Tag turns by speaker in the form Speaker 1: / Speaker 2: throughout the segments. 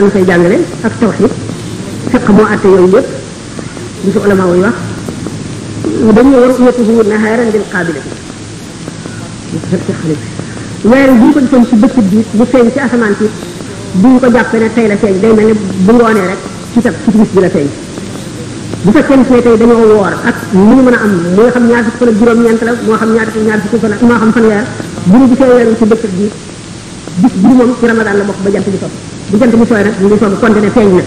Speaker 1: ñu fay jàngale ak tawhid fiq moo àtte yooyu yëpp li si ulama yi wax dañu war yatuhu naharan bil qabilati weer bu ñu ko defoon ci bëccëg bi bu feeñ ci asamaan si duñ ko jàppe ne tey la feeñ day mel ne bu ngoonee rek ci timis bi la feeñ bu fekkee ne tey dañoo woor ak lu ñu mën a am moo xam ñaar fukk fan ak juróom-ñeent la moo xam ñaar fukk fan ak moo xam fanweer bu ñu gisee weeru ci bëccëg bi bis bi moom ci ramadan la bokk ba jant bi sopp bu jant bi sooy nag ñu ngi soog konte ne feeñ na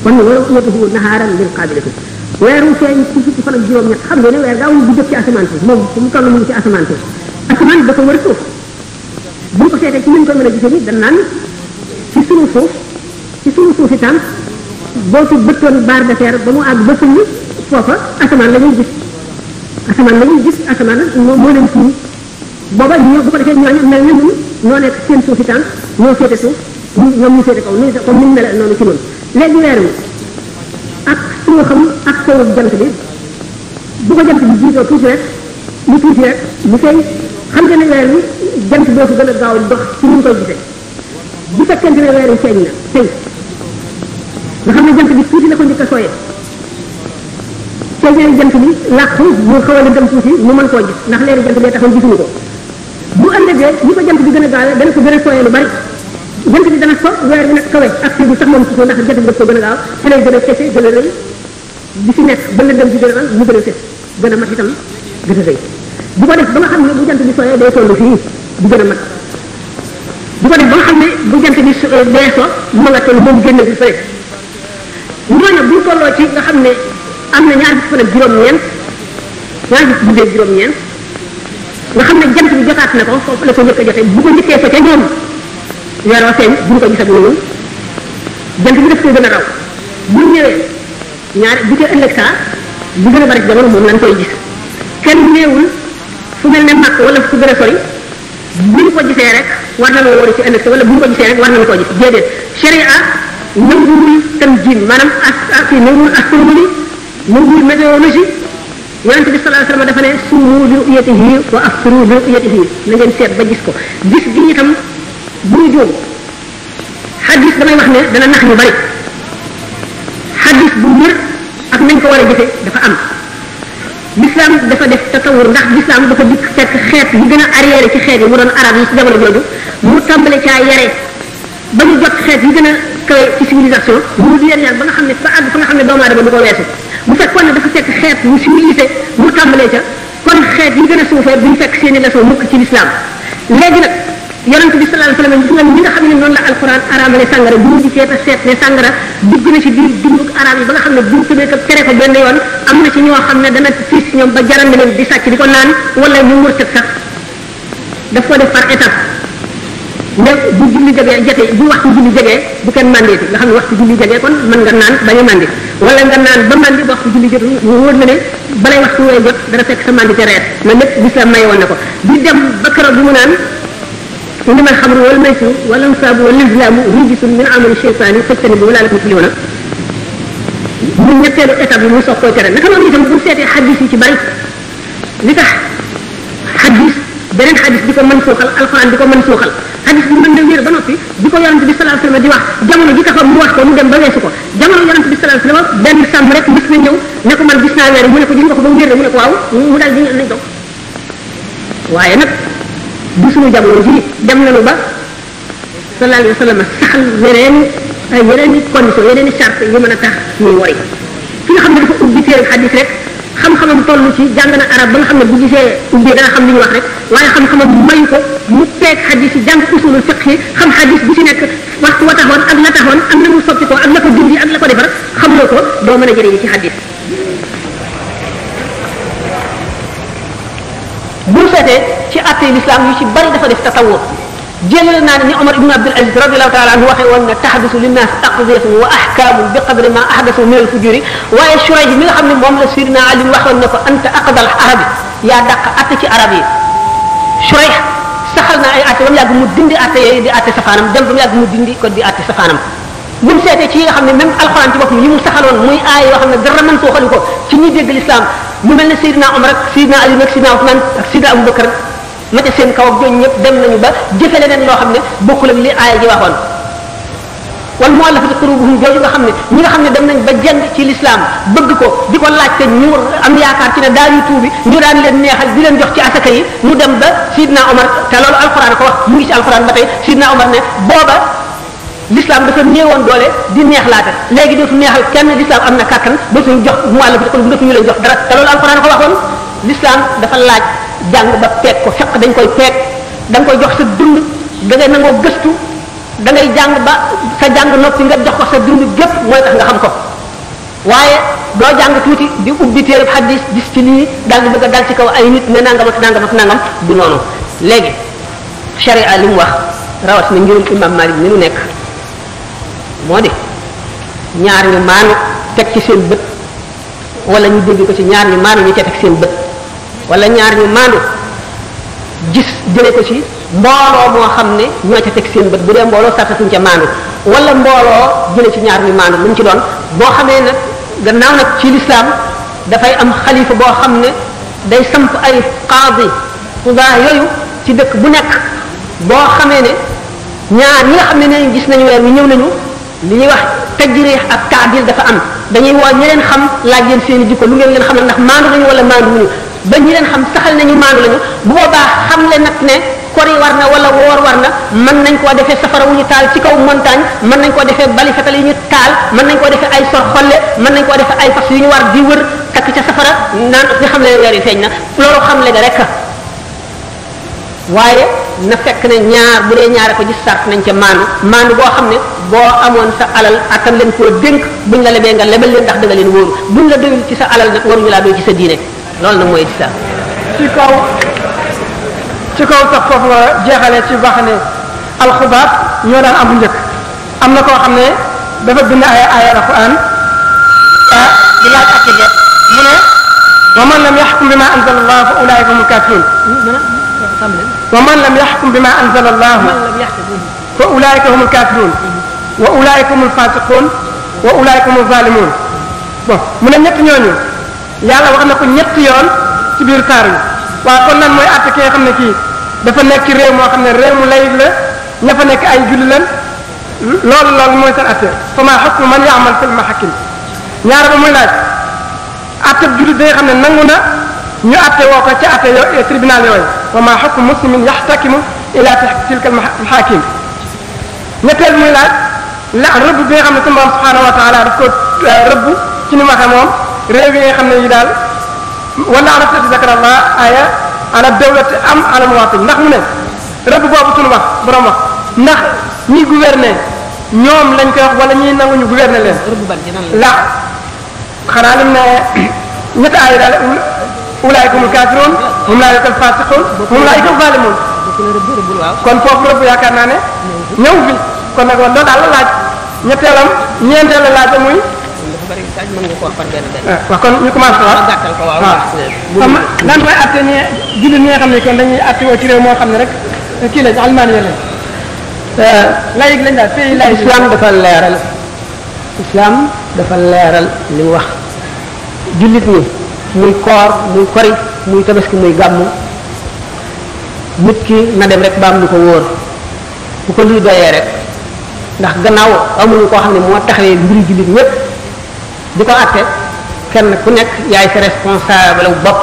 Speaker 1: kon wala yatuhu naharan bil qabilati weeru feeñ ci fukki fan ak juróom-ñett xam nga ne weer daawul du jëf ci asamaan si moom fu mu toll mu ngi ci asamaan si asamaan dafa wër suuf bu ñu ko seetee ci ñu koy mën a gisee ni dañ naan ci sunu suuf itam boo ci bëttoon barre de fer ba mu àgg ba suñu foofa asamaan la ñuy gis asamaan moo leen suñu booba ñoo bu ko defee ñooñu mel na ñun ñoo nekk seen suuf itam ñoo féete suuf ñoom ñu féete kaw ni comme ni mu mel noonu ci noonu léegi weer wi ak suñu xam ak soowu jant bi bu ko jant bi jiitoo tuuti rek mu feeñ xam nga ne weer wi jant boo fi gën a gaaw dox ci ni ñu koy gisee bu fekkente ne weer wi feeñ na tey nga xam ne jant bi tuuti la ko njëkk a sooyee feeñaayu jant bi làqu mu xaw a dem tuuti mu mën koo gis ndax leeri jant bee taxaw gisuñu ko bu ëllëgee ni ko jant bi gën a gaawee dana ko gën a sooyee lu bari jant bi dana so weer bi nag kawe ak bi sax moom ci ko ndax jant bi daf ko gën a gaaw ci lay gën a fese gën a rëy bi si nekk ba lëndëm bi gën a mu gën a fes gën a mat itam gën a rëy bu ko def ba nga xam ne bu jant bi sooyee day toll fii di gën a mat bu ko def ba nga xam ne bu jant bi dee so ma nga toll moom génn bi fële ñooñu bu ñu tolloo ci nga xam ne am na ñaar fukki fan ak juróom-ñeent nga xam ne jant bi jotaat na ko foofu la ko njëkk a jotee bu ko njëkkee fa ca ñoom weeroo feeñ duñ ko gisagul noonu jant bi daf koy gën a raw bu ñëwee ñaari bu ca ëllëg saa bu gën a bari jamono moom lañ koy gis kenn néewul fu mel ne màkk wala fu gën a sori bu ñu ko gisee rek war nañoo wóor ci ëllëg sa wala bu ñu ko gisee rek war nañu koo gis déedéet sharia nanguwul tanjim maanaam nanguwul astronomie nanguwul météorologie yonente bi sallallahu alayhi wasallam dafa ne sumu li ru'yatihi wa aftiru li ru'yatihi na ngeen seet ba gis ko gis gi itam bu ñu jóom xadis damay wax ne dana nax ñu bari xadis bu wér ak nañ ko war a jëfe dafa am l'islam dafa def tatawur ndax l'islam dafa dikk fekk xeet yi gën a arrière ci xeet yi mu doon arab yi ci jamono jooju mu tàmbale caa yare ba ñu jot xeet yi gën a kawe ci civilisation mu di leen yar ba nga xam ne fa àgg fa nga xam ne doomu aadama du ko weesu bu fekkoon ne dafa fekk xeet yu civilisé mu tàmbalee ca kon xeet yi gën a suufee duñ fekk seeni leçon mukk ci l'islam léegi nag yonent bi sallallahu alayhi wasallam gis nga ñi nga xam ne noonu la alquran araamale sàngara bu ñu gisee te seet ne sàngara dugg na ci biir dunduk arab yi ba nga xam ne buñ tëbee ko tere ko benn yoon am na ci ñoo xam ne dana fiis ñoom ba jaral na leen di sàcc di ko naan wala ñu murtat sax daf ko def par étape ne bu julli jotee bu waxtu julli jegee bu kenn mandeeti nga xam ne waxtu julli jegee kon mën nga naan bañ a mandi wala nga naan ba mandi ba waxtu julli jotul mu wóor na ne balay waxtu wooy jot dana fekk sa mandi te reet na lépp l'islam may woon na ko di dem ba keroog bi mu naan إنما الخمر والميسر والأنصاب والأزلام رجس من عمل الشيطان فاجتنبوه لعلكم تفلحون bu ñetteelu étape bi mu soog koy tere naka noonu itam bu seetee xadis yi ci bari li tax xadis beneen xadis di ko mën suuxal alxuraan di ko mën suuxal xadis bi mën na wér ba noppi di ko yonent bi sallallahu alayhi wasallam di wax jamono ji taxaw mu wax ko mu dem ba weesu ko jamono yonent bi sallallahu alayhi wasallam benn sàmm rek gis na ñëw ne ko man gis naa weer mu ne ko gis nga ko ba mu wér mu ne ko waaw mu daal di nañ dog waaye nag bu suñu jamono ji dem nañu ba sallallahu alayhi wasallam saxal yeneen i condition yeneen i charte yu mën a tax ñuy wori ki nga xam ne dafa ubbi téere xadis rek xam-xamam toll ci jàng na arab ba nga xam ne bu gisee ubbi dana xam li ñu wax rek waaye xam-xamam mayu ko mu peeg xadis yi jàng usulul fiqh yi xam xadis bu ci nekk waxtu wa taxoon ak la taxoon ak na mu soppi ko ak la ko dindi ak la ko defar xamuloo ko doo mën a jëriñu ci xadis bu seetee ci atte l'islam yu ci bari dafa def tatawur jëlal naa ne ni Omar ibn Abdul Aziz radiyallahu ta'ala anhu waxee woon ne tahdusu linnaas aqdiyatun wa ahkaamun bi qadri ma ahdasu min al-fujuri waaye Shurayh mi nga xam ne moom la Sidina Ali waxoon ne ko anta aqdal arabi yaa dàq atte ci arab yi Shurayh saxal na ay atte ba mu yàgg mu dindi atte yooyu di atte safaanam dem ba mu yàgg mu dindi ko di atte safaanam bu mu seetee ci yi nga xam ne même alxuraan ci boppam yi mu saxaloon muy aay yoo xam ne dara mën soo xali ko ci ñi dégg l'islam lu mel ne Sidina Omar ak Sidina Ali ak Sidina Ousmane ak Sidina Aboubacar ma ca seen kaw ak ñooñu ñëpp dem nañu ba jëfe leneen loo xam ne bokkul ak li aaya ji waxoon wal mu'allafati qulubuhum jooju nga xam ne ñi nga xam ne dem nañ ba jënd ci l'islam bëgg ko di ko laajte ñu am yaakaar ci ne daañu tuubi ñu daan leen neexal di leen jox ci asaka yi mu dem ba Sidna Omar te loolu alquran ko wax mu ngi ci alquran ba tey Sidna Omar ne booba l'islam dafa néewoon doole di neexlaate léegi dootu neexal kenn l'islam am na kàttan dootuñu jox mu'allafati qulubuhum dootuñu leen jox dara te loolu alquran ko waxoon l'islam dafa laaj jàng ba peeg ko fekk dañ koy peeg da nga koy jox sa dund da ngay nangoo gëstu da ngay jàng ba sa jàng noppi nga jox ko sa dund gépp mooy tax nga xam ko waaye doo jàng tuuti di ubbi téereb hadis gis ci lii daal di bëgg a dal ci kaw ay nit ne nangam ak nangam ak nangam du noonu léegi sharia li mu wax rawat na ngirum imam Malik mi nu nekk moo di ñaar ñu maanu teg ci seen bët wala ñu dégg ko ci ñaar ñu maanu ñu ca teg seen bët wala ñaar ñu maanu gis jële ko ci mbooloo moo xam ne ñoo ca teg seen bët bu dee mbooloo sartatuñ ca maandu wala mbooloo jële ci ñaar ñu maandu lu mu ci doon boo xamee nag gannaaw nag ci lislaam dafay am xalifa boo xam ne day samp ay qaadi xudaa yooyu ci dëkk bu nekk boo xamee ne ñaar ñi nga xam ne ne gis nañu weer wi ñëw nañu li ñuy wax tajrih ak taadil dafa am dañuy woo ñi leen xam laaj leen seen i jikko lu ngeen leen xamal ndax maandu nañu wala maandu wuñu ba ñi leen xam saxal nañu maandu lañu bu boobaa xam le nag ne kori war na wala woor war na mën nañ koo defee safara wu ñu taal ci kaw montagne mën nañ koo defee bali fetal yu ñu taal mën nañ koo defee ay sor xolle mën nañ koo defee ay fas yu ñu war di wër takk ca safara naan nga xam le weer yi feeñ na loolu xam le nga rek waaye na fekk ne ñaar bu dee ñaare ko gis sart nañ ca maandu boo xam ne boo amoon sa alal attan leen koo dénk buñ la lebee nga lebal leen ndax da nga leen wóoru buñ la doyul ci sa alal nag waruñu laa doy ci sa diine loolu nag mooy di sa
Speaker 2: ci kaw sax foofu nga jeexalee ci wax ne alxubaat ñoo daan am bu njëkk am na koo xam ne dafa bind ay alquran di laaj ak mu ne wa man lam yaxkum bima anzala allah fa ulaika humul kafirun wa man lam yaxkum bima anzala allah fa ulaika humul kafirun wa ulaika humul fasiqun wa ulaika humul zalimun bon mu ne ñett ñooñu yàlla wax na ko ñetti yoon ci biir saar yi waaw kon lan mooy àtte ki nga xam ne kii dafa nekk ci réew moo xam ne réew mu layig la ña fa nekk ay julli lan loolu mooy seen àtte fa maa xukmu man yaamal fil mahakim ñaara ba muy laaj àtte julli da nga xam ne nangu na ñu àtte woo ko ci àtte tribunal yooyu fa maa xukmu muslimin yaxtakimu ila tilka almahakim ñetteel muy laaj la rëbb bi nga xam ne sunu borom subhanahu wa taala daf ko rëbb ci ni ma waxee moom réew yi nga xam ne yi daal wala ala tati zakar allah aya ala dawlati am ala muwatin ndax mu ne rëbb boobu sunu wax borom wax ndax ñi gouverner ñoom lañ koy wax wala ñi nanguñu gouverner leen la xanaa lim ne ñetti aaya daal ulaayka humul kaafiruun hum laa yakal faasiquun hum laa yakal zaalimuun kon foofu rëbb yaakaar naa ne ñëw fi kon nag loolu daal la laaj ñetteelam ñeenteel la laaj muy waaw kon ñu commencé waaw waaw lan mooy atte ñi jullit ñi nga xam ne kon dañuy atte woo ci réew moo xam ne rek kii lañ almaani lañ layig lañ daal pays layig
Speaker 1: islam dafa leeral li mu wax jullit ñi muy koor muy kori muy tabaski muy gàmmu nit ki na dem rek ba am lu ko wóor bu ko lii doyee rek ndax gannaaw amuñu koo xam ne moo taxawee mbiri jullit ñëpp di ko àtte kenn ku nekk yaay sa responsable bopp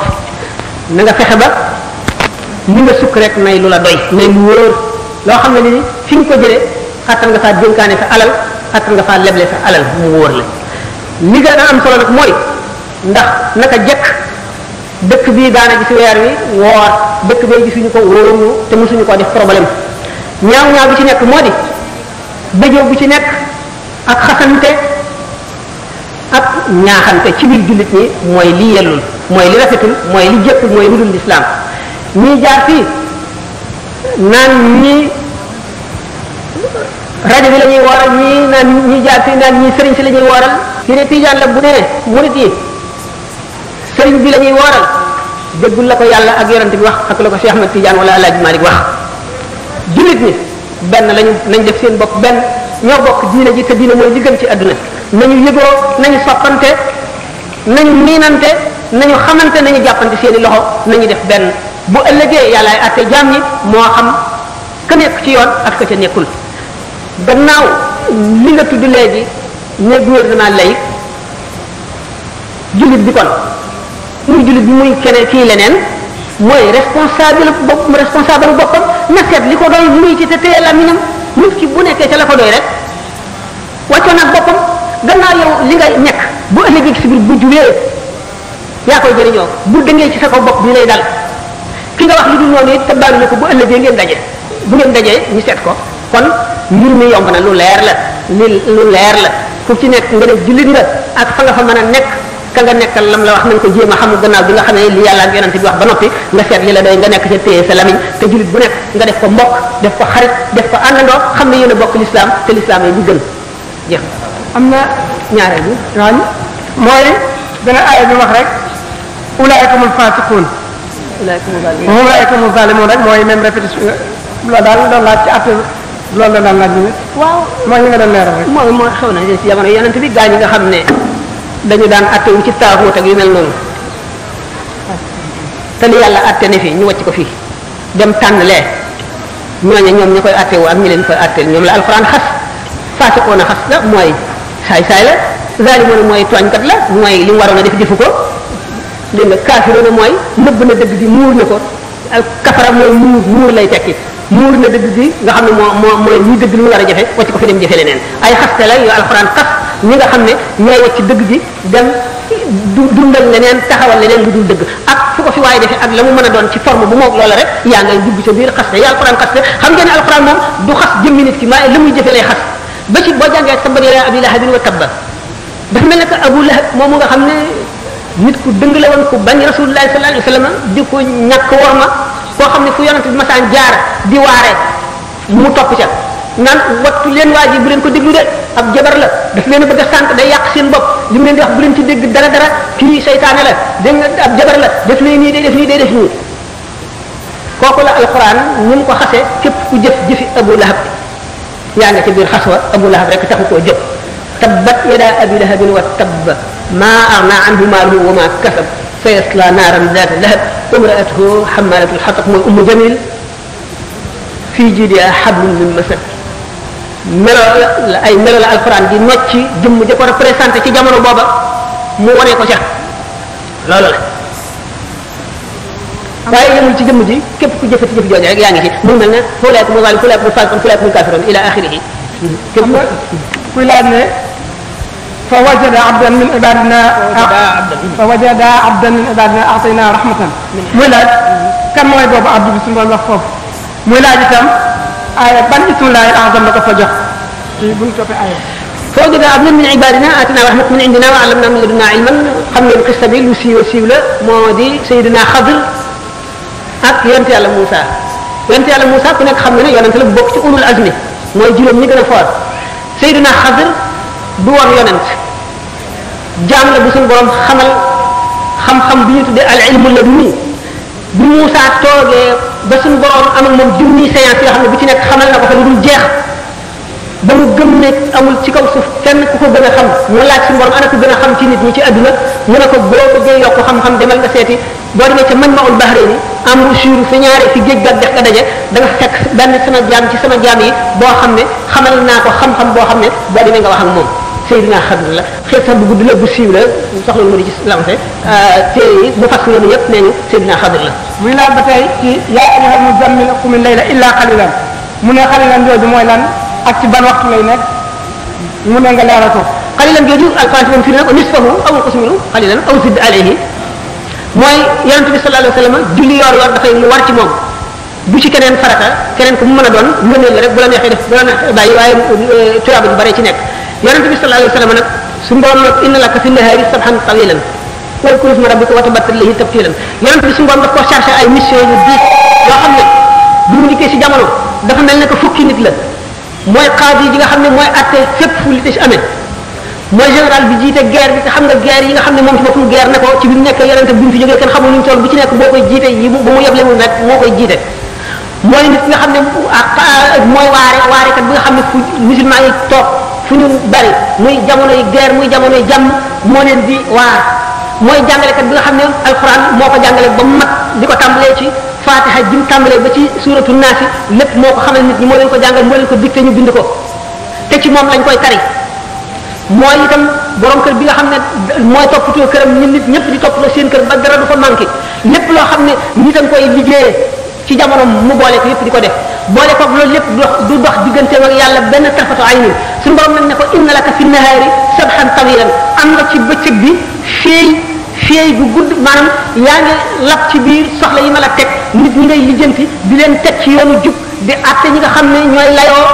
Speaker 1: na nga fexe ba li nga sukk rek nay lu la doy nay lu wóor loo xam ne ni fi nga ko jëlee xattan nga faa dénkaane sa alal xattan nga faa leble sa alal mu wóor la li gën a am solo nag mooy ndax naka jekk dëkk bii daana gis weer wi woor dëkk bee gisuñu ko wóoruñu te mosuñu ko def problème ñaaw bi ci nekk moo di bëjoo bu ci nekk ak xasante ak ñaaxante ci biir jullit ñi mooy li yellul mooy li rafetul mooy li jëkkul mooy lu dul lislaam ñii jaar fii naan ñii rajo bi la ñuy wooral ñii naan ñii jaar fii naan ñii sëriñ si la ñuy wooral fii ne tijaan la bu ne murit yi sëriñ bi la ñuy wooral déggul la ko yàlla ak yonante bi wax ak la ko Cheikh Ahmad Tidiane wala Alaaji Malik wax jullit ñi benn lañu nañ def seen bopp benn ñoo bokk diine ji te diine mooy li gën ci àdduna nañu yëgoo nañu soppante nañu miinante nañu xamante nañu jàppante seeni loxo nañu def benn bu ëllëgee yàllaay àtte jaam ñi moo xam ka nekk ci yoon ak ka ca nekkul gannaaw li nga tudd léegi ne gouvernement laïque jullit bi kon muy jullit bi muy keneen kii leneen mooy responsable boppam na seet li ko doy muy ci te téye làmmiñam nit ki bu nekkee ca la ko doy rek wàccoon ak boppam gannaaw yow li nga nekk bu ëllëgee si biir bu jubee yaa koy jëriñoo bu dëngee ci sa ko bopp bi lay dal ki nga wax li dul noonu it te baalu na ko bu ëllëgee ngeen daje bu ngeen dajee ñu seet ko kon mbir mi yomb na lu leer la lu leer la fu ci nekk nga ne jullit nga ak fa nga fa mën a nekk ka nga nekkal lam la wax nañ ko jéem a xamul gannaaw bi nga xamee li yàlla ak yonante bi wax ba noppi nga seet li la doy nga nekk ca téye sa lamiñ te jullit bu nekk nga def ko mbokk def ko xarit def ko àndandoo xam ne yéen a bokk l'islam te l'islam yi bu gën jeex
Speaker 2: am na
Speaker 1: ñaareel bi
Speaker 2: waaw mooy benn aaya bi wax rek ulaikumul fasiqun ulaikumul zalimun rek mooy même répétition loolu daal doon laaj ci atte loolu la daan laaj bi
Speaker 1: waaw
Speaker 2: mooy ñi nga doon leeral rek
Speaker 1: mooy xew na ci jamono yonante bi gaa ñi nga xam ne dañu daan atte wu ci taaxuut ak yu mel noonu te li yàlla atte ne fii ñu wàcc ko fii dem tànn lee ñooñe ñoom ñi koy atte wu ak ñi leen koy atteel ñoom la alxuraan xas faasiqoon a xas la mooy saay-saay la zaalimoon mooy tooñkat la mooy li mu waroon a def defu ko dégg nga kaafiroon mooy nëbb na dëgg bi muur na ko kafara mooy muur lay tekki muur na dëgg bi nga xam ne mooy ñi dëgg lu mu war a jafe wàcc ko fi dem jafe leneen ay xaste la yu alxuraan xas ñi nga xam ne ñooy wàcc dëgg bi dem dundal leneen taxawal leneen lu dul dëgg ak fu ko fi waaye defee ak la mu mën a doon ci forme bu moog loola rek yaa ngay dugg ca biir xaste yi alxuraan xaste xam ngeen ne alxuraan moom du xas jëmmi nit ki maa la muy jëfe lay xas ba ci boo jàngee tabbat yadaa abii lahabin wa tabba dafa mel ne que Abu Lahab moomu nga xam ne nit ku dëng la woon ku bañ rasulullahi sallallahu alayhi wa sallam di ko ñàkk worma koo xam ne fu yonante bi masaan jaar di waare mu topp ca naan wattu leen waa ji bu leen ko déglu de ab jabar la daf leen a bëgg a sànq day yàq seen bopp li mu leen di wax bu leen ci dégg dara kii seytaane la dégg nga ab jabar la def nii day def nii kooku la alquran ni mu ko xasee képp ku jëfi Abu Lahab yaa nga ca biir xas wa Abu Lahab rek taxu koo jëf tabbat yadaa abi lahabin wa tabba maa aghnaa anhu maaluhu wa maa kasab sayaslaa naaran zaata lahab imra'atuhu hammalatal hatab mooy Ummu Jamil fii jiidihaa hablum min masad melo la ay melo la alquran di nocci jëmm ja ko représenté ci jamono booba mu wane ko ca loolu la waaye yemul ci jëmm ji képp ku jëfati jëf jooju rek yaa ngi ci mu mel ne ulaa'ikum zaalimuun ulaa'ikum faasiquun ulaa'ikum kaafiruun ila axirihi
Speaker 2: képp kuy laaj ne fa wajada abdan min ibadina a'taynaa rahmatan muy laaj kan mooy boobu abdu bi suñu doon wax foofu muy laaj itam aaya ban ismullahi al-azam la ko fa jox ci bu ñu toppee aaya
Speaker 1: fa wajada abdan min ibadina a'taynaa rahmatan min indina wa 'allamnaahu min ladunnaa ilman xam ngeen xista bi lu siiw la moo di Seydina Xadir ak yonent yàlla Moussa yonent yàlla Moussa ku nekk xam nga ne yonent la bu bokk ci ulul azmi mooy juróom ñi gën a foor Seydina Xadir du woon yonent jaam la bu suñu borom xamal xam-xam bi ñu tuddee al ilmu laduni bu Moussa toogee ba suñu borom am ak moom junni séance yoo xam ne bu ci nekk xamal na ko fa lu dul jeex ba mu gëm ne amul ci kaw suuf kenn ku ko gën a xam mu laaj suñu borom ana ko gën a xam ci nit ñi ci àdduna mu ne ko boo bëggee yokk xam-xam demal nga seeti boo demee ca Majma'ul Bahrayni am rushur fi ñaari fi géej gàtt def nga daje da nga fekk benn sama jaam ci sama jaam yi boo xam ne xamal naa ko xam-xam boo xam ne boo demee nga wax ak moom Seydina Xadir la xëy sax bu gudd la bu siiw la soxla mu di ci lancé téere yi bu fas yoonu yëpp nee ñu Seydina Xadir la
Speaker 2: muy laaj ba tey ci yaa ayyuhal muzammil qumil layla illa qalilan mu ne qalilan jooju mooy lan ak ci ban waxtu lay nekk mu ne nga leeral ko
Speaker 1: qalilan jooju alquran moom firi na ko nisfahu aw inqus minhu qalilan aw zid alayhi mooy yonente bi sallallahu alayhi wa sallam julli yor dafay lu war ci moom bu ci keneen farata keneen ko mu mën a doon ngëneel la rek bu la neexee def bu la neexee bàyyi waaye tuyaaba ju bare ci nekk yonente bi sallallahu alayhi wa sallam nag suñu borom nag inna laka fi nahaari sabhan tawilan wadkur isma rabbika wa tabattal ilayhi tabtilan yonente bi suñu borom daf ko chargé ay mission yu diis yoo xam ne bu mu dikkee si jamono dafa mel ne que fukki nit la mooy qaadi yi nga xam ne mooy atte fépp fu li ci amee mooy général bi jiite guerre bi te xam nga guerre yi nga xam ne moom ci boppam guerre ne ko ci bi mu nekk yonente bi mu fi jógee kenn xamul nu mu toll bu ci nekk boo koy jiite yi bu mu yeblewul rek moo koy jiite mooy nit nga xam ne mooy waarekat bi nga xam ne fu musulman yi toog fu ñu bari muy jamono yi guerre muy jamono yi jàmm moo leen di waar mooy jàngalekat bi nga xam ne alquran moo ko jàngale ba mu mat di ko tàmbalee ci fatiha jim tàmbalee ba ci suratu naasi lépp moo ko xamal nit ñi moo leen ko jàngal moo leen ko dicté ñu bind ko te ci moom lañ koy tari mooy itam borom kër bi nga xam ne mooy toppatoo këram ñun nit ñëpp di toppatoo seen kër ba dara du fa manqué lépp loo xam ne nit a nga koy liggéeyee ci jamono mu boole ko yëpp di ko def boole ko loolu lépp du dox digganteem ak yàlla benn tarfatu ayni suñu borom nag ne ko inna laka fi nahaari sabhan tawilan am nga ci bëccëg bi féey bu gudd maanaam yaa ngi lab ci biir soxla yi ma la teg nit ñi ngay lijjanti di leen teg ci yoonu jub di àtte ñi nga xam ne ñooy layoo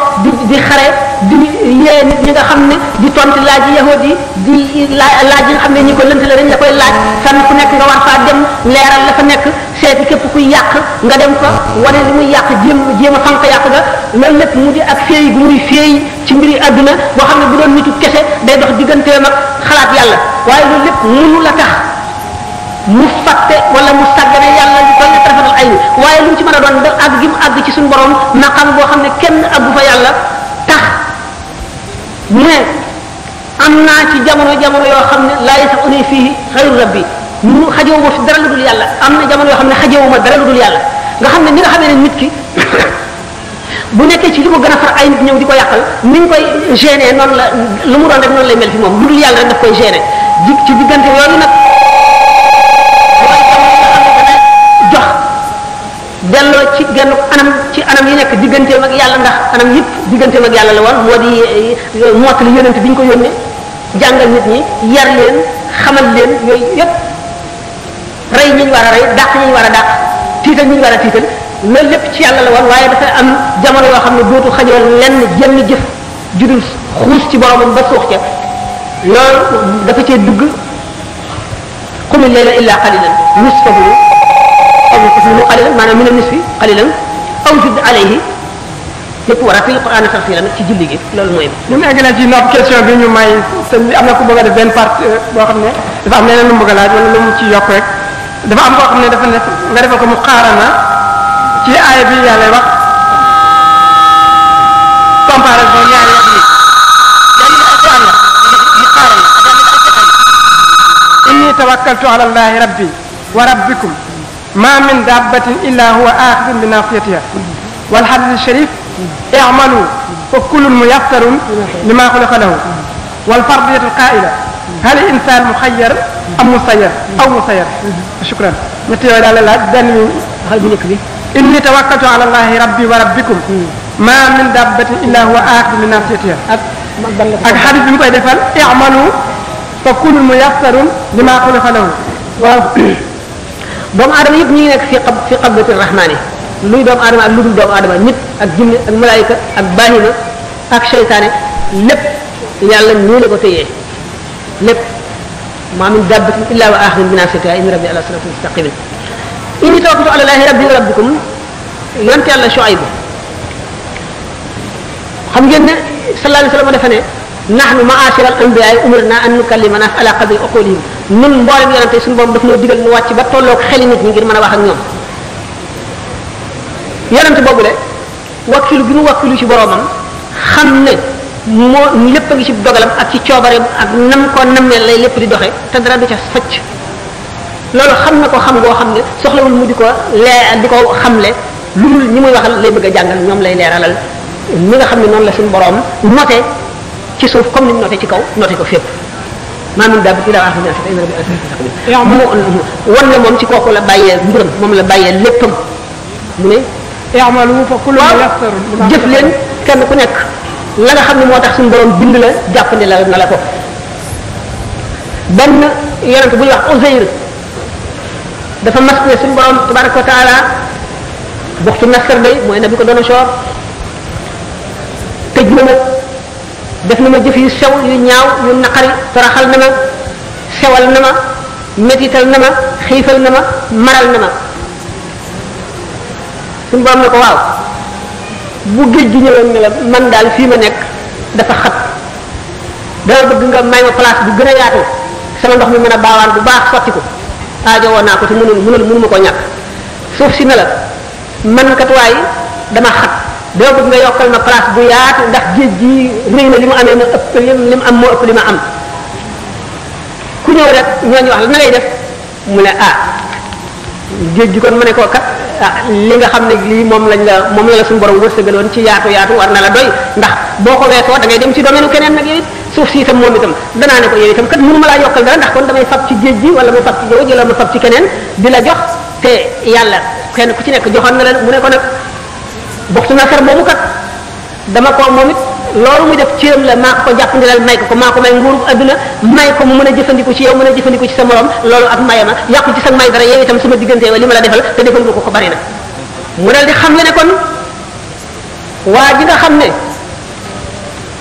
Speaker 1: di xare di yee nit ñi nga xam ne di tontu laaj yi yahud yi di laaj yi nga xam ne ñi ko lënt la dañ la koy laaj fenn ku nekk nga war faa dem leeral la fa nekk seeti képp kuy yàq nga dem fa wane li muy yàq jéem a fanq yàq ga loolu lépp mu di ak féey bu muy féey ci mbiri àdduna boo xam ne bu doon nitu kese day dox digganteem ak xalaat yàlla waaye loolu lépp mënu la tax mu fàtte wala mu sàggane yàlla li toll ne tarafatal ay ni waaye lu mu ci mën a doon da àgg gi mu àgg ci suñu borom maqam boo xam ne kenn àggu fa yàlla tax mu ne am naa ci jamono yoo xam ne laa yasa'uni fii xayru rabbi mu xajewuma fi dara lu dul yàlla am na jamono yoo xam ne xajewuma dara lu dul yàlla nga xam ne ni nga xamee ne nit ki bu nekkee ci li ko gën a far ay nit ñëw di ko yàqal ni ñu koy gêner noonu la lu mu doon rek noonu lay mel fi moom lu dul yàlla rek daf koy gêner ci diggante yooyu nag jox delloo ci genn anam yi nekk digganteem ak yàlla ndax anam yëpp digganteem ak yàlla la woon moo di mottali yonent bi ñu ko yónnee jàngal nit ñi yar leen xamal leen yooyu yëpp rey ñi ñu war a rey dàq ñi ñu war a dàq tiital ñi ñu war a tiital loolu lépp ci yàlla la woon waaye dafa am jamono yoo xam ne dootu xajoo lenn jenn jëf judul xuus ci boromam ba suux ca loolu dafa cee dugg qum al-layla illa qalilan nisfahu aw inqus minhu qalilan maanaam min an-nisfi qalilan aw zid alayhi lépp war a fil Qur'an tartilan ci julli gi loolu mooy.
Speaker 2: ñu ngi egg na ci nopp question bi ñu may sëñ bi am na ku bëgg a def benn part boo xam ne dafa am leneen lu mu bëgg a laaj wala lu mu ci yokk rek dafa am koo xam ne dafa ne nga defal ko mu xaarana ci aaya bi yàlla wax comparaison ñaari wax ni benn bi alquran la mu xaarana inni tawakkaltu ala allahi rabbi wa rabbikum ma min dabbatin illa huwa akhidun bi nasiyatiha wal hadith sharif i'malu fa kullun muyassarun lima khuliqa lahu wal fardiyatu qa'ila hal insan mukhayyar am musayyar aw musayyar shukran ñett yooyu daal la laaj benn
Speaker 1: xal bu njëkk bi
Speaker 2: inni tawakkaltu ala allahi rabbi wa rabbikum ma min dabbatin illa huwa akhidun bi nasiyatiha ak hadith bi mu koy defal i'malu fa kullun muyassarun lima khuliqa lahu
Speaker 1: waaw doomu aadama yëpp ñu ngi nekk fi qabdati rahmani luy doomu aadama ak lu dul doomu aadama nit ak jinne ak malaayika ak baahima ak seytaane lépp yàlla nii la ko téyee lépp ma min dabbatin illa wa axidun bi nasiyatiha inna rabbi ala siratin mustaqimin inni tawakkaltu ala allahi rabbi wa rabbikum yonent yàlla Shuayb xam ngeen ne sallallahu alayhi wa sallam dafa ne nahnu ma'ashira al-anbiya umirna an nukallima nas ala qadri uqulihim nun mboolem yonente suñu borom daf noo digal nu wàcc ba tolloog xeli nit ñi ngir mën a wax ak ñoom yonente boobu le wakkilu gi mu wakkilu ci boromam xam ne moo lépp a ngi ci dogalam ak ci coobareem ak nam ko nammee lay lépp di doxe te dara du ca facc loolu xam na ko xam ngoo xam ne soxlawul mu di ko di ko xamle lu dul ñi muy waxal lay bëgg a jàngal ñoom lay leeralal ñi nga xam ne noonu la suñu borom noté ci suuf comme ni mu noté ci kaw noté ko fépp maa min dabbatin illa huwa akhidun bi nasiyatiha wan ne moom ci kooku la bàyyee mbiram moom la bàyyee léppam mu ne
Speaker 2: i'malu fa kullun muyassarun
Speaker 1: jëf leen kenn ku nekk la nga xam ne moo tax suñu borom bind la jàppandi la na la ko benn yonent bu ñuy wax Uzayr dafa mas ne suñu borom tabaraka wa taala buxtu Nasr day mooy nabi ko doon soor tëj na ma def na ma jëf yu sew yu ñaaw yu naqari toroxal na ma sewal na ma métital na ma xiifal na ma maral na ma suñu borom ne ko waaw bu géej gi ñëwoon ne la man daal fii ma nekk dafa xat dama bëgg nga may ma place bu gën a yaatu sama ndox mi mën a baawaan bu baax sotti ko aajo woon naa ko te mënuma koo ñàkk suuf si ne la man kat waay dama xat dama bëgg nga yokkal ma place bu yaatu ndax géej gi rëy na li mu amee na ëpp li mu am moo ëpp li ma am ku ñëw rek ñooñu wax la na ngay def mu ne géej gi kon mu ne ko kat li nga xam ne lii moom la suñu borom wërsëgaloon ci yaatu war na la doy ndax boo ko weesoo da ngay dem ci domaine keneen nag yow it suuf si itam moom itam danaa ne ko yow itam kat mënu ma laa yokkal dara ndax kon damay fab ci géej gi wala ma fab ci jaww ji wala ma fab ci keneen di la jox te yàlla kenn ku ci nekk joxoon na la mu ne ko nag boxtu nasar boobu kat dama ko moom it loolu muy def cëram la maa ko jàppandilal may ko maa ko may nguuru adduna may ko mu mën a jëfandiku ci yow mën a jëfandiku ci sa morom loolu ak mayama yàqu ci sa may dara yow itam sama diggante li ma la defal te defal nga ko bari na mu dal di xam le ne kon waa ji nga xam ne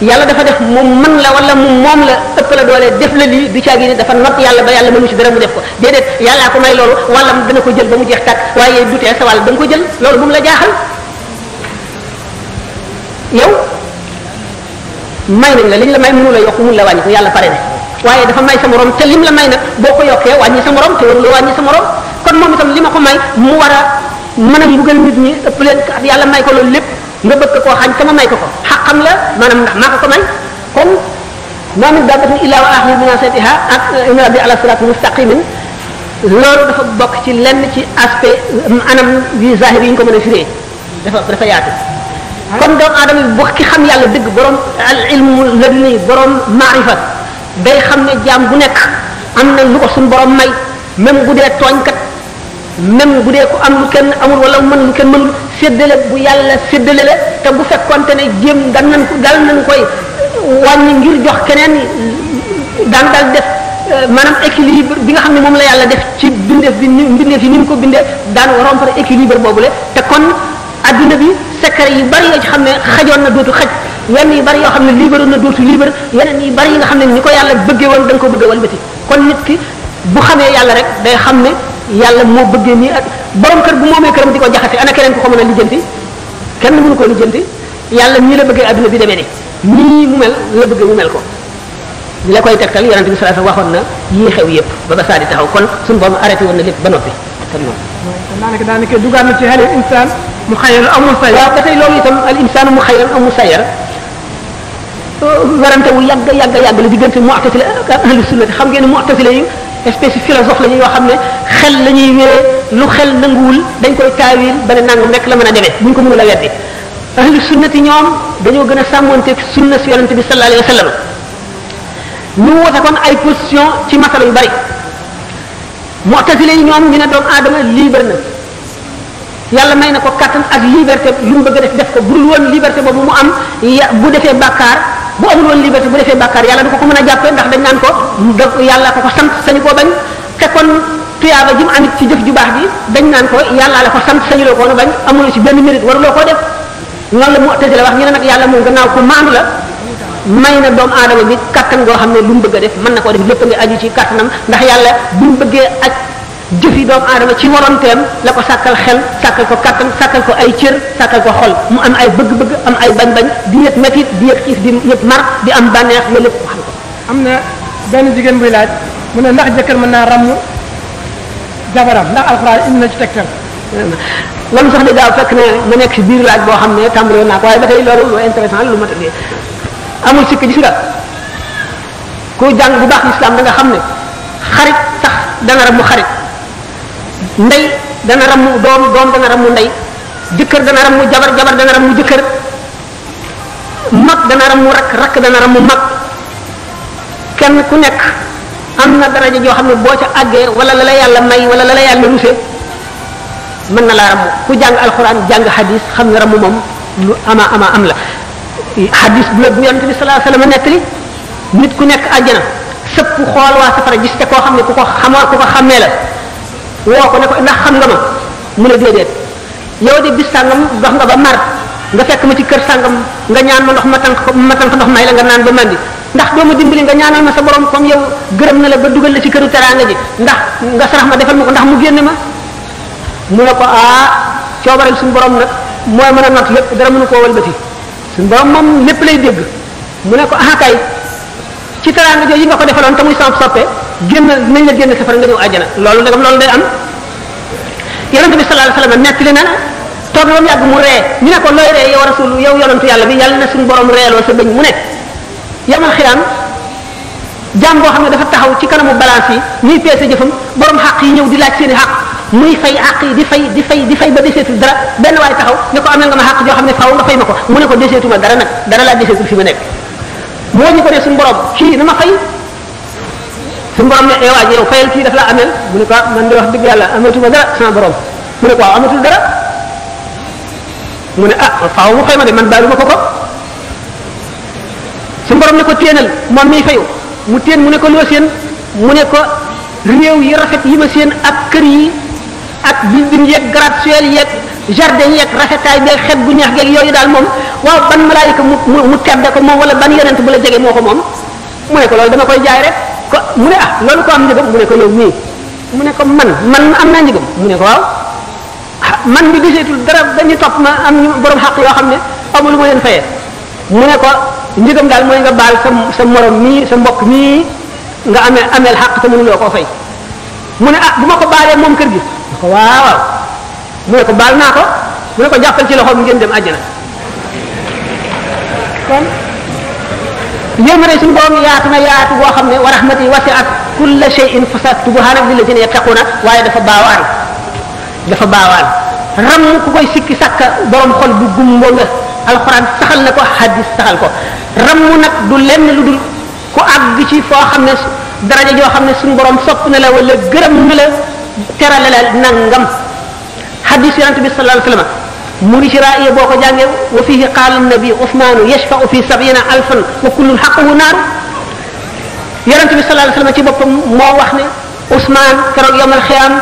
Speaker 1: yàlla dafa def moom mën la wala moom la ëpp la doole def la lii du caagi ni dafa not yàlla ba yàlla mënu ci dara mu def ko déedéet yàllaa ko may loolu wala dana ko jël ba mu jeex tàkk waaye du tee sa wàll da nga ko jël loolu bu mu la jaaxal yow may nañ la liñ la may mënu la yokk mënu la wàññi ko yàlla pare na waaye dafa may sa morom te lim la may nag boo ko yokkee wàññi sa morom te warul wàññi sa morom kon moom itam li ma ko may mu war a mën a mbugal nit ñi ëpp leen yàlla may ko loolu lépp nga bëgg koo xañ te ma may ko xaqam la maanaam ndax maa ko may kon maa min dabbatin illaa wa aaxiru binaasiyatihaa ak inna rabbii alaa siraatin mustaqimin loolu dafa bokk ci lenn ci aspect anam yu zahir yi ñu ko mën a firee dafa yaatu kon doomu aadama bu ki xam yàlla dëgg borom al ilmu laduni borom maarifa day xam ne jaam bu nekk am na lu ko suñu borom may même bu dee tooñkat même bu dee ko am lu kenn amul wala mën lu kenn mënul séddale bu yàlla séddale la te bu fekkonte ne jéem dal nañ koy wàññi ngir jox keneen daan dal def maanaam équilibre bi nga xam ne moom la yàlla def ci bindeef bi mbindeef yi ni mu ko bindee daan rompre équilibre boobule te kon adduna bi secret yu bari yoo ci xam ne xajoon na dootu xaj yenn yu bari yoo xam ne libéré na dootu libéré yeneen yu bari yi nga xam ne ni ko yàlla bëggee woon da nga ko bëgg a walbati kon nit ki bu xamee yàlla rek day xam ne yàlla moo bëggee nii ak borom kër bu moomee këram di ko jaxase ana keneen ku ko mën a lijjanti kenn mënu ko lijjanti yàlla nii la bëggee adduna bi demee ni nii mu mel la bëgg mu mel ko li la koy tegtal yonente bi sallallahu alayhi wasallam waxoon na yii xew yëpp ba saa di taxaw kon suñu borom arrêté woon na lépp ba noppi kon moom
Speaker 2: daanaka dugaat na ci xel insaan mu xayar amul sayar
Speaker 1: waaw ba tey loolu itam al insaan mu xayar amul sayar werante wu yàgg la diggante mu'tazila ak ahlu sunnati xam ngeen ne mu'tazila yi espèce philosophe la ñu yoo xam ne xel la ñuy wéree lu xel nanguwul dañ koy taawil ba ne nangam rek la mën a demee buñ ko mënul a weddi ahlu sunnati ñoom dañoo gën a sàmmonteeg sunna si yonente bi sallallahu alayhi wa sallam ñu wote kon ay position ci masala yu bari mu'tazila yi ñoom ñu ne doomu aadama libre na yàlla may na ko kattan ak liberté lu mu bëgg a def ko bu dul woon liberté boobu mu am bu defee bàkkaar bu amul woon liberté bu defee bàkkaar yàlla du ko mën a jàppee ndax dañ naan ko yàlla ko sant sañu koo bañ te kon tuyaaba ji mu amit ci jëf ju baax bi dañ naan ko yàlla la ko sant sañu loo ko woon bañ amul ci benn mérite waruloo koo def noonu la mu'tazila wax ñu ne nag yàlla moom gannaaw ko maandu la may na doomu aadama bi kattan goo xam ne lu mu bëgg a def mën na koo def lépp nga aju ci kattanam ndax yàlla bu mu bëggee ak jëfi doomu aadama ci waronteem la ko sàkkal xel sàkkal ko kattan sàkkal ko ay cër sàkkal ko xol mu am ay bëgg-bëgg am ay bañ-bañ di yëg métit di yëg xiif di yëg mar di am bànneex loolu lépp xam ko.
Speaker 2: am na benn jigéen buy laaj mu ne ndax jëkkër mën naa ràmm jabaram ndax alxuraan indi na ci tegtal.
Speaker 1: loolu sax de daaw fekk ne ma nekk si biir laaj boo xam ne tàmbali woon naa ko waaye ba tey loolu lu intéressant lu mat a amul sikk gis nga ku jàng bu baax islam da nga xam ne xarit sax dana ràmm xarit. ndey dana ramu doom dana ramu ndey jëkkër dana ramu jabar dana ramu jëkkër mag dana ramu rakk dana ramu mag kenn ku nekk am na daraja joo xam ne boo ca àggee wala la la yàlla may wala la la yàlla rusé mën na laa ramu ku jàng alxuraan jàng hadis xam ne ramu moom lu ama am la hadis bu la bu yonente bi sallallahu alayhi wasallam nettali nit ku nekk àjjana sëpp xool waa safara gis te koo xam ne ku ko xàmmee la woo ko ne ko ndax xam nga ma mu ne déedéet yow de bis sàngam dox nga ba mar nga fekk ma ci kër sàngam nga ñaan ma ndox ma tànk ndox may la nga naan ba mandi ndax doo ma dimbali nga ñaanal ma sa borom comme yow gërëm na la ba dugal la ci këru teraanga ji ndax nga sarax ma defal ma ko ndax mu génne ma mu ne ko coobareel suñu borom nag mooy mën a not lépp dara mënu koo walbati suñu borom moom lépp lay dégg mu ne ko kay ci teraanga jooju nga ko defaloon te muy sama soppe génn nañ la génn safara nga ñëw àjjana loolu ndegam loolu day am yonente bi sallallahu alayhi wasallam nettali na toog na ba mu yàgg mu ree ñu ne ko looy ree yow rasul yow yonentu yàlla bi yàlla na suñu borom reeloo sa bëñ mu ne yamal xiyaam jaam boo xam ne dafa taxaw ci kanamu balance yi ñuy peese jëfam borom xaq yi ñëw di laaj seeni xaq muy fay àq yi di fay ba deseetul dara benn waay taxaw ne ko amee nga ma àq joo xam ne faaw nga fay ma ko mu ne ko deseetuma dara nag dara laa deseetul fi ma nekk moo ñu ko ne suñu borom kii na ma fay suñu borom ne waa ji yow fayal kii daf la amel mu ne ko man di wax dëgg yàlla amatuma dara sama borom mu ne ko waaw amatul dara mu ne faaw mu fay ma de man baaluma ko suñu borom ne ko téenal moom miy fayu mu téen mu ne ko loo seen mu ne ko réew yi rafet yi ma seen ak kër yi ak building yeeg gratte-ciel yeeg jardin yeeg rafetaay beeg xet gu neex geeg yooyu daal moom waaw ban malaayika mu tedda ko moom wala ban yonent bu la jege moo ko moom mu ne ko loolu dama koy jaay rek ko mu ne loolu ko am njëgam mu ne ko yow mii mu ne ko man am naa njëgam mu ne ko waaw man bi giseetul dara dañu topp ma am ñu borom xaq yoo xam ne amul ma leen fayee mu ne ko njëgam daal mooy nga baal sa morom mii sa mbokk mii nga ameel xaq te mënuloo koo fay mu ne bu ma ko baalee moom kër gi ko waaw mu ne ko baal naa ko mu ne ko jàppal ci loxoom ngeen dem àjjana kon yërmande suñu borom yaatu na yaatu boo xam ne wa rahmati wasi'at kulla shay'in fasaktubuha nag lillazina yattaquna waaye dafa baawaan ram ku koy sikki sàkka borom xol bu gumbo nga alxuraan saxal na ko hadis saxal ko ram nag du lenn lu dul ku àgg ci foo xam ne daraja joo xam ne suñu borom sopp na la wala gërëm na la terale la nangam hadis yonent bi sallallahu alayhi wa sallam mu ngi ci raaya boo ko jàngee wa fihi qaala nabi Usmaanu yashfa'u fi 70,000 wa kullun haqquhu naar yonent bi sallallahu alayhi wa sallam ci boppam moo wax ne Usmaan keroog yawmal xiyaam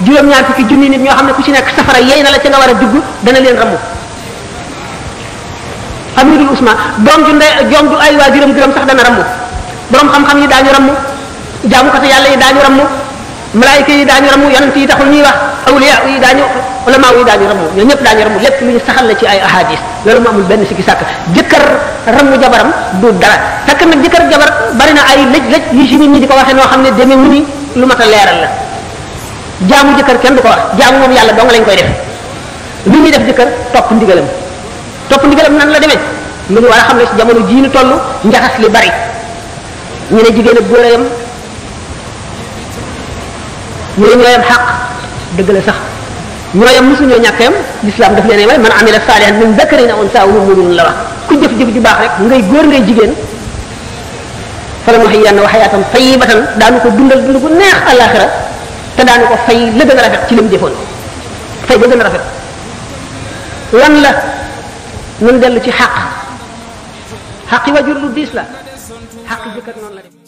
Speaker 1: juróom-ñaar fukki junni nit ñoo xam ne ku ci nekk safara yey na la ca nga war a dugg dana leen ramu amidul Usmaan doom ju ay waajuram gërëm sax dana ramu borom xam-xam yi daañu ramu jaamukatu yàlla yi daañu ramu malaayika yi daañu ramu yonent yi taxul ñuy wax awliya yi daañu ulama yi daañu ramu ñoom ñëpp daañu ramu lépp lu ñu saxal la ci ay ahadis loolu mu amul benn sikki sàkk jëkkër ramu jabaram du dara fekk nag jëkkër jabar bari na ay lëj yu ci nit ñi di ko waxee noo xam ne demee wu ni lu mat a leeral la jaamu jëkkër kenn du ko wax jaamu moom yàlla dong lañ koy def li ñuy def jëkkër topp ndigalam nan la demee lu ñu war a xam ne ci jamono jii ñu toll njaxas li bari ñu ne jigéen ak góor a yam ñu ne ñoo yam xaq dëgg la sax ñoo yam mosuñoo ñàkk yam lislaam daf leen may man amila saalihan min dakarin aw unsaa wa huwa mu'minun la wax ku jëf-jëf ju baax rek ngay góor ngay jigéen falanuhyiyannahu hayaatan tayyibatan daanu ko dundal dund bu neex àllaaxira te daanu ko fay la gën a rafet ci li mu jëfoon fay ba gën a rafet lan la nun dellu ci xaq xaqi wajur lu diis la xaqi jëkkër noonu la def